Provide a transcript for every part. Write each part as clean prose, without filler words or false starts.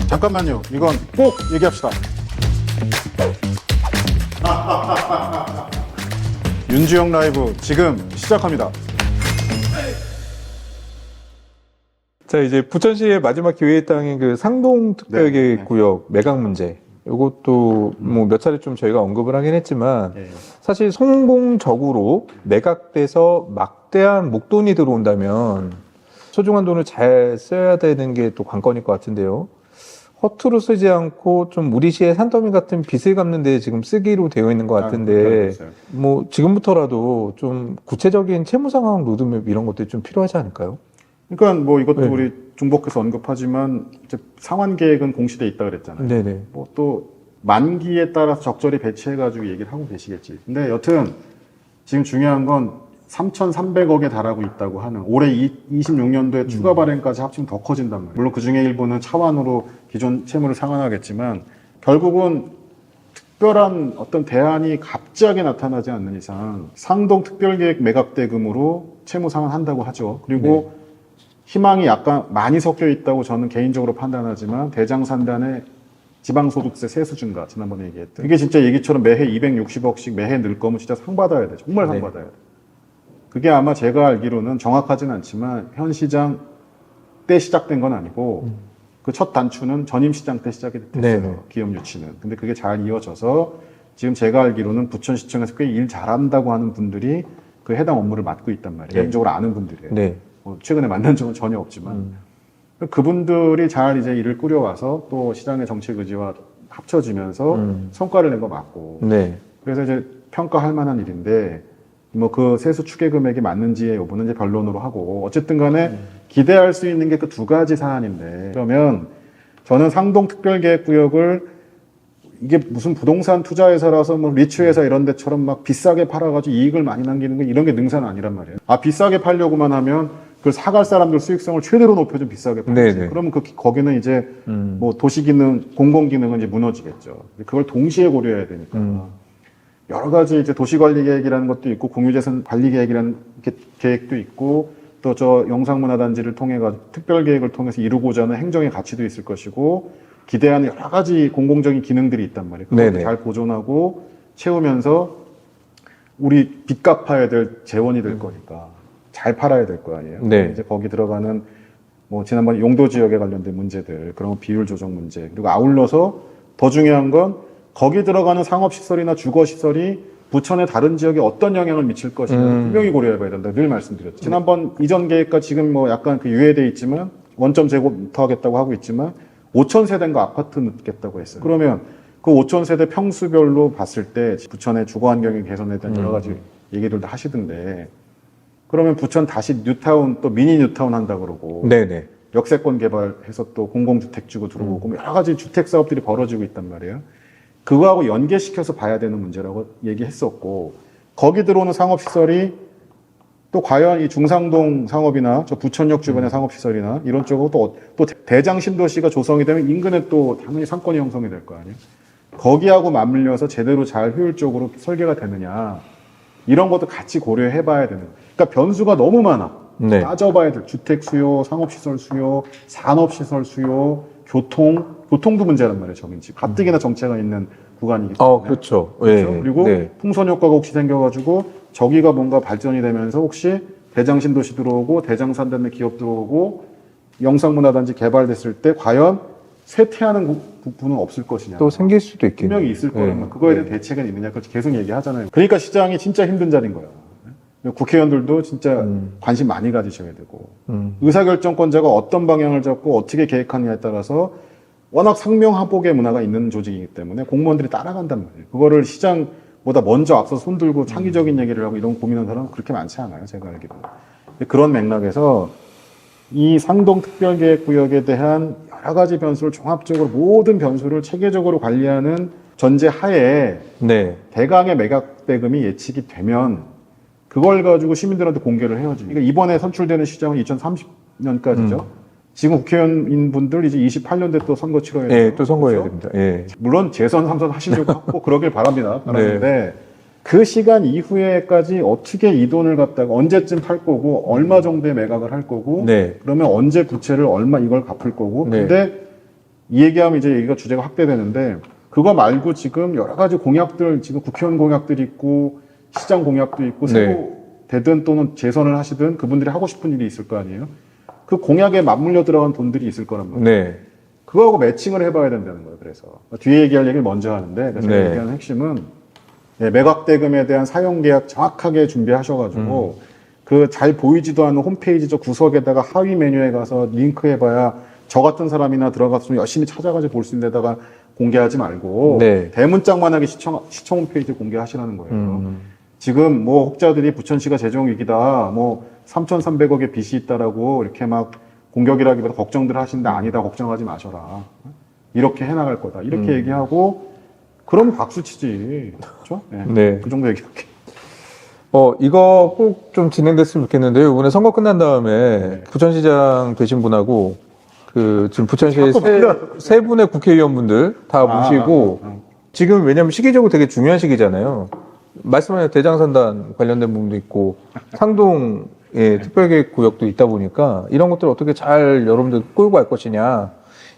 잠깐만요. 이건 꼭 얘기합시다. 윤주영 라이브 지금 시작합니다. 자, 이제 부천시의 마지막 기회의 땅인 그 상동특별계획구역 매각 문제. 이것도 뭐 몇 차례 좀 저희가 언급을 하긴 했지만 사실 성공적으로 매각돼서 막대한 목돈이 들어온다면 소중한 돈을 잘 써야 되는 게 또 관건일 것 같은데요. 허투루 쓰지 않고 좀 우리 시의 산더미 같은 빚을 갚는 데 지금 쓰기로 되어 있는 것 같은데 뭐 지금부터라도 좀 구체적인 채무 상황 로드맵 이런 것들이 좀 필요하지 않을까요? 그러니까 뭐 이것도 우리 중복해서 언급하지만 이제 상환 계획은 공시돼 있다 그랬잖아요. 네네. 뭐 또 만기에 따라서 적절히 배치해가지고 얘기를 하고 계시겠지. 근데 여튼 지금 중요한 건 3,300억에 달하고 있다고 하는 올해 26년도에 추가 발행까지 합치면 더 커진단 말이에요. 물론 그중에 일부는 차환으로 기존 채무를 상환하겠지만 결국은 특별한 어떤 대안이 갑자기 나타나지 않는 이상 상동 특별계획 매각 대금으로 채무 상환한다고 하죠. 그리고 희망이 약간 많이 섞여 있다고 저는 개인적으로 판단하지만 대장산단의 지방소득세 세수 증가 지난번에 얘기했던 이게 진짜 얘기처럼 매해 260억씩 매해 늘 거면 진짜 상 받아야 돼. 정말 상 받아야 돼. 그게 아마 제가 알기로는 정확하진 않지만 현 시장 때 시작된 건 아니고 그 첫 단추는 전임 시장 때 시작이 됐어요. 기업 유치는. 근데 그게 잘 이어져서 지금 제가 알기로는 부천시청에서 꽤 일 잘한다고 하는 분들이 그 해당 업무를 맡고 있단 말이에요. 개인적으로 아는 분들이에요. 뭐 최근에 만난 적은 전혀 없지만 그분들이 잘 이제 일을 꾸려와서 또 시장의 정책 의지와 합쳐지면서 성과를 낸 거 맞고 그래서 이제 평가할 만한 일인데 뭐 그 세수 추계 금액이 맞는지의 여부는 이제 변론으로 하고 어쨌든 간에 기대할 수 있는 게 그 두 가지 사안인데 그러면 저는 상동 특별계획구역을 이게 무슨 부동산 투자회사라서 뭐 리츠회사 이런 데처럼 막 비싸게 팔아가지고 이익을 많이 남기는 거 이런 게 능사는 아니란 말이에요. 아 비싸게 팔려고만 하면 그걸 사갈 사람들 수익성을 최대로 높여준 비싸게 팔지. 그러면 거기는 이제 뭐 도시기능, 공공기능은 이제 무너지겠죠. 그걸 동시에 고려해야 되니까. 여러 가지 이제 도시관리계획이라는 것도 있고 공유재산 관리계획이라는 계획도 있고 또 저 영상문화단지를 통해 가지고 특별계획을 통해서 이루고자 하는 행정의 가치도 있을 것이고 기대하는 여러 가지 공공적인 기능들이 있단 말이에요. 그걸 잘 보존하고 채우면서 우리 빚 갚아야 될 재원이 될 거니까 잘 팔아야 될 거 아니에요. 이제 거기 들어가는 뭐 지난번 용도 지역에 관련된 문제들 그런 비율 조정 문제 그리고 아울러서 더 중요한 건 거기 들어가는 상업시설이나 주거시설이 부천의 다른 지역에 어떤 영향을 미칠 것인가 분명히 고려해봐야 된다. 늘 말씀드렸죠. 지난번 이전 계획과 지금 뭐 약간 그 유예돼 있지만 원점 제곱부터 하겠다고 하고 있지만 5,000세대인가 아파트 넣겠다고 했어요. 그러면 그 5,000세대 평수별로 봤을 때 부천의 주거환경의 개선에 대한 여러 가지 얘기들도 하시던데 그러면 부천 다시 뉴타운 또 미니 뉴타운 한다 그러고 역세권 개발해서 또 공공주택 주고 들어오고 여러 가지 주택 사업들이 벌어지고 있단 말이에요. 그거하고 연계시켜서 봐야 되는 문제라고 얘기했었고 거기 들어오는 상업시설이 또 과연 이 중상동 상업이나 저 부천역 주변의 상업시설이나 이런 쪽하고 또 대장 신도시가 조성이 되면 인근에 또 당연히 상권이 형성이 될 거 아니에요. 거기하고 맞물려서 제대로 잘 효율적으로 설계가 되느냐 이런 것도 같이 고려해 봐야 되는 거예요. 그러니까 변수가 너무 많아. 따져봐야 될 주택 수요, 상업시설 수요, 산업시설 수요, 교통도 문제란 말이에요. 저긴지 가뜩이나 정체가 있는 구간이기 때문에 그렇죠? 그리고 풍선 효과가 혹시 생겨가지고 저기가 뭔가 발전이 되면서 혹시 대장 신도시 들어오고 대장산단의 기업 들어오고 영상문화단지 개발됐을 때 과연 쇠퇴하는 부분은 없을 것이냐. 또 생길 수도 있겠네요. 분명히 있을 거라면 그거에 대한 대책은 있느냐. 그걸 계속 얘기하잖아요. 그러니까 시장이 진짜 힘든 자리인 거야. 국회의원들도 진짜 관심 많이 가지셔야 되고 의사결정권자가 어떤 방향을 잡고 어떻게 계획하느냐에 따라서 워낙 상명하복의 문화가 있는 조직이기 때문에 공무원들이 따라간단 말이에요. 그거를 시장보다 먼저 앞서 손들고 창의적인 얘기를 하고 이런 고민하는 사람은 그렇게 많지 않아요. 제가 알기로는. 그런 맥락에서 이 상동 특별계획구역에 대한 여러 가지 변수를 종합적으로 모든 변수를 체계적으로 관리하는 전제 하에 대강의 매각 대금이 예측이 되면 그걸 가지고 시민들한테 공개를 해야지. 그러니까 이번에 선출되는 시장은 2030년까지죠. 지금 국회의원인 분들 이제 28년대 또 선거 치러야 돼요. 또 선거해야 됩니다. 물론 재선, 3선 하시려고 하고 그러길 바랍니다. 바라는데 그 시간 이후에까지 어떻게 이 돈을 갖다가 언제쯤 팔 거고 얼마 정도의 매각을 할 거고 네. 그러면 언제 부채를 얼마 이걸 갚을 거고 네. 근데 이 얘기하면 이제 얘기가 주제가 확대되는데 그거 말고 지금 여러 가지 공약들 지금 국회의원 공약들이 있고 시장 공약도 있고 네. 새로 되든 또는 재선을 하시든 그분들이 하고 싶은 일이 있을 거 아니에요. 그 공약에 맞물려 들어간 돈들이 있을 거란 말이에요. 네. 그거하고 매칭을 해봐야 된다는 거예요. 그래서 뒤에 얘기할 얘기를 먼저 하는데 그래서 네. 얘기하는 핵심은 매각 대금에 대한 사용 계약 정확하게 준비하셔가지고 그 잘 보이지도 않는 홈페이지 저 구석에다가 하위 메뉴에 가서 링크해봐야 저 같은 사람이나 들어가서 좀 열심히 찾아가지고 볼 수 있는 데다가 공개하지 말고 네. 대문짝만하게 시청 홈페이지 공개하시라는 거예요. 지금 뭐 혹자들이 부천시가 재정 위기다, 뭐 3,300억의 빚이 있다라고 이렇게 막 공격이라기보다 걱정들 하시는데 아니다, 걱정하지 마셔라. 이렇게 해나갈 거다. 이렇게 얘기하고 그럼 박수 치지. 그렇죠? 네. 네. 그 정도 얘기할게. 이거 꼭 좀 진행됐으면 좋겠는데요. 이번에 선거 끝난 다음에 부천시장 되신 분하고 지금 부천시의 세 분의 국회의원분들 다 모시고 지금 왜냐면 시기적으로 되게 중요한 시기잖아요. 말씀하신 대장산단 관련된 부분도 있고 상동에 특별계획 구역도 있다 보니까 이런 것들을 어떻게 잘 여러분들 끌고 갈 것이냐.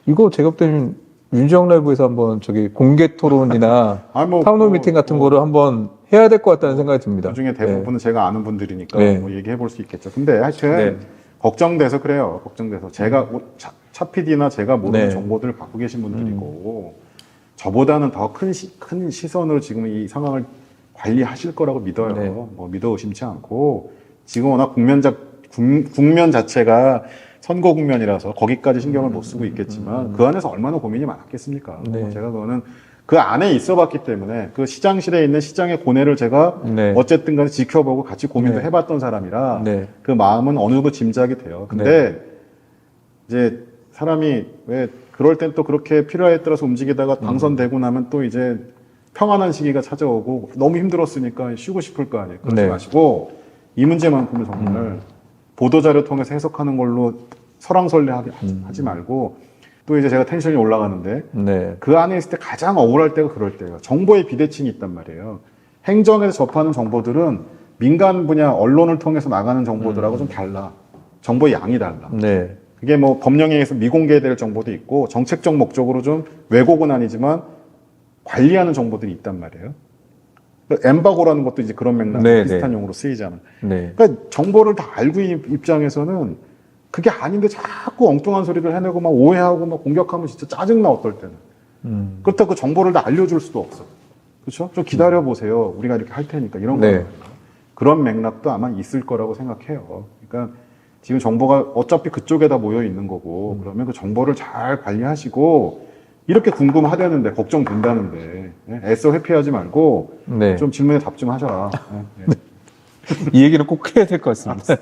이거 제가 볼 때는 윤지영 라이브에서 한번 공개 토론이나 타운홀 미팅 같은 거를 한번 해야 될 것 같다는 생각이 듭니다. 그중에 대부분은 제가 아는 분들이니까 네. 뭐 얘기해 볼 수 있겠죠. 근데 하여튼 걱정돼서 그래요. 걱정돼서 제가 차 PD나 제가 모르는 정보들을 갖고 계신 분들이고 저보다는 더 큰 시선으로 지금 이 상황을 관리하실 거라고 믿어요. 네. 뭐 믿어 의심치 않고 지금 워낙 국면 자체가 선거 국면이라서 거기까지 신경을 못 쓰고 있겠지만 그 안에서 얼마나 고민이 많았겠습니까? 네. 제가 그거는 그 안에 있어봤기 때문에 그 시장실에 있는 시장의 고뇌를 제가 네. 어쨌든 간에 지켜보고 같이 고민도 네. 해봤던 사람이라 네. 그 마음은 어느 정도 짐작이 돼요. 근데 이제 사람이 왜 그럴 땐 또 그렇게 필요에 따라서 움직이다가 당선되고 나면 또 이제 평안한 시기가 찾아오고 너무 힘들었으니까 쉬고 싶을 거 아니에요. 그러지 네. 마시고 이 문제만큼은 정말 보도자료 통해서 해석하는 걸로 설왕설래하게 하지 말고 또 이제 제가 텐션이 올라가는데 네. 그 안에 있을 때 가장 억울할 때가 그럴 때예요. 정보의 비대칭이 있단 말이에요. 행정에서 접하는 정보들은 민간 분야 언론을 통해서 나가는 정보들하고 좀 달라. 정보의 양이 달라. 네. 그게 뭐 법령에 의해서 미공개될 정보도 있고 정책적 목적으로 좀 왜곡은 아니지만 관리하는 정보들이 있단 말이에요. 엠바고라는 것도 이제 그런 맥락 네, 비슷한 네. 용어로 쓰이잖아. 네. 그러니까 정보를 다 알고 있는 입장에서는 그게 아닌데 자꾸 엉뚱한 소리를 해내고 막 오해하고 막 공격하면 진짜 짜증나 어떨 때는. 그렇다고 그 정보를 다 알려줄 수도 없어. 그렇죠? 좀 기다려 보세요. 우리가 이렇게 할 테니까 이런 거. 네. 그런 맥락도 아마 있을 거라고 생각해요. 그러니까 지금 정보가 어차피 그쪽에다 모여 있는 거고 그러면 그 정보를 잘 관리하시고 이렇게 궁금하다는데 걱정된다는데 애써 회피하지 말고 네. 좀 질문에 답 좀 하셔라. 이 얘기는 꼭 해야 될 것 같습니다.